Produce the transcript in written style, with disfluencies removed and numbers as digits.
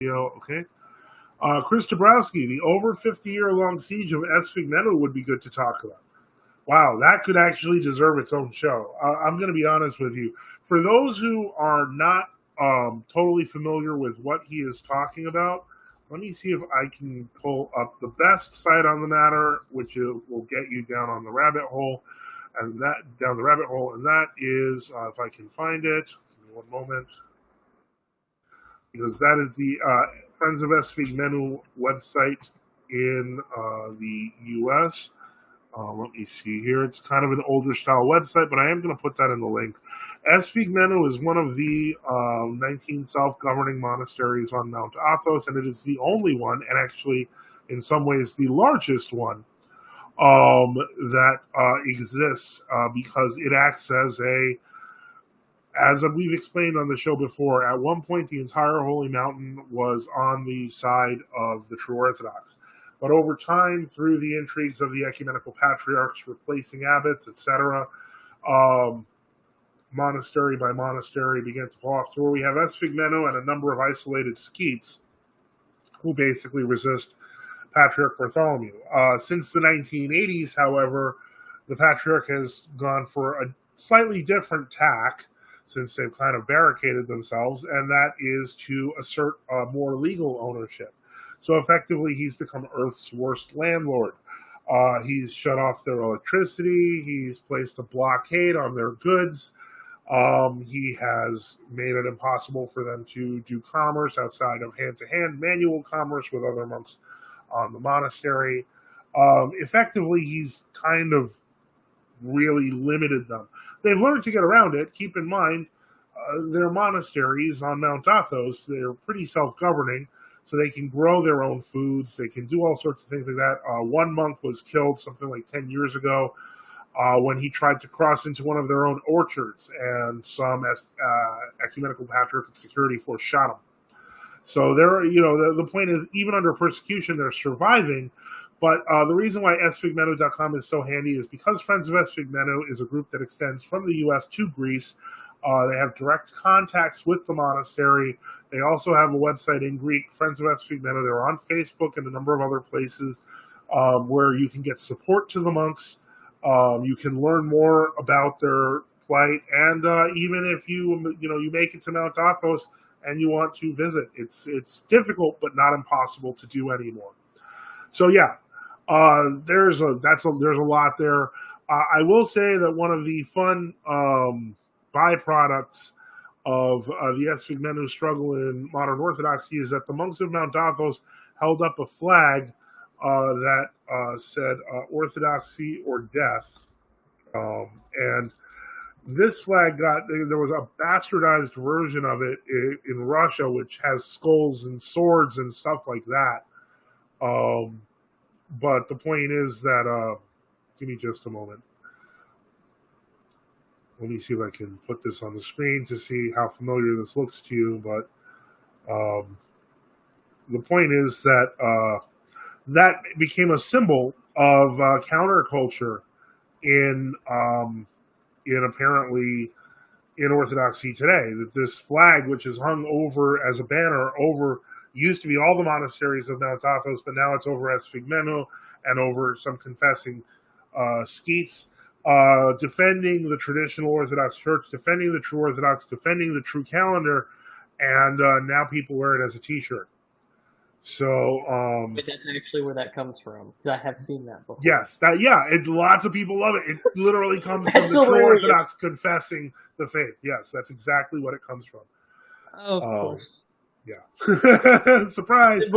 Okay. Chris Dabrowski, the over 50-year-long siege of Esphigmenou would be good to talk about. Wow, that could actually deserve its own show. I'm going to be honest with you. For those who are not totally familiar with what he is talking about, let me see if I can pull up the best site on the matter, which will get you down on the rabbit hole, and that is, if I can find it, give me one moment, because that is the Friends of Esphigmenou website in the U.S. Let me see here. It's kind of an older style website, but I am going to put that in the link. Esphigmenou is one of the 19 self-governing monasteries on Mount Athos, and it is the only one, and actually, in some ways, the largest one that exists because it acts as we've explained on the show before. At one point, the entire Holy Mountain was on the side of the true Orthodox. But over time, through the intrigues of the ecumenical patriarchs replacing abbots, etc., monastery by monastery began to fall off to where we have Esphigmenou and a number of isolated skeets who basically resist Patriarch Bartholomew. Since the 1980s, however, the Patriarch has gone for a slightly different tack, since they've kind of barricaded themselves, and that is to assert more legal ownership. So effectively, he's become Earth's worst landlord. He's shut off their electricity. He's placed a blockade on their goods. He has made it impossible for them to do commerce outside of hand-to-hand manual commerce with other monks on the monastery. Effectively, he's kind of really limited them. They've learned to get around it. Keep in mind, their monasteries on Mount Athos, they're pretty self-governing, so they can grow their own foods. They can do all sorts of things like that. One monk was killed something like 10 years ago when he tried to cross into one of their own orchards, and some ecumenical patriarch and security force shot him. So the point is, even under persecution, they're surviving. But the reason why Esphigmenou.com is so handy is because Friends of Esphigmenou is a group that extends from the U.S. to Greece. They have direct contacts with the monastery. They also have a website in Greek, Friends of Esphigmenou. They're on Facebook and a number of other places where you can get support to the monks. You can learn more about their plight, and even if you make it to Mount Athos and you want to visit, it's difficult but not impossible to do anymore. So yeah. There's a lot there. I will say that one of the fun byproducts of the Esphigmenou struggle in modern Orthodoxy is that the monks of Mount Athos held up a flag that said Orthodoxy or death, and this flag there was a bastardized version of it in Russia, which has skulls and swords and stuff like that. But the point is that, give me just a moment. Let me see if I can put this on the screen to see how familiar this looks to you. But the point is that that became a symbol of counterculture in apparently in Orthodoxy today. That this flag, which is hung over as a banner over, used to be all the monasteries of Mount Athos, but now it's over Esphigmenou and over some confessing skeets, defending the traditional Orthodox Church, defending the true Orthodox, defending the true calendar, and now people wear it as a T-shirt. So, but that's actually where that comes from, because I have seen that before. Yes, lots of people love it. It literally comes from the true Orthodox confessing the faith. Yes, that's exactly what it comes from. Oh, of course. Yeah. Surprise.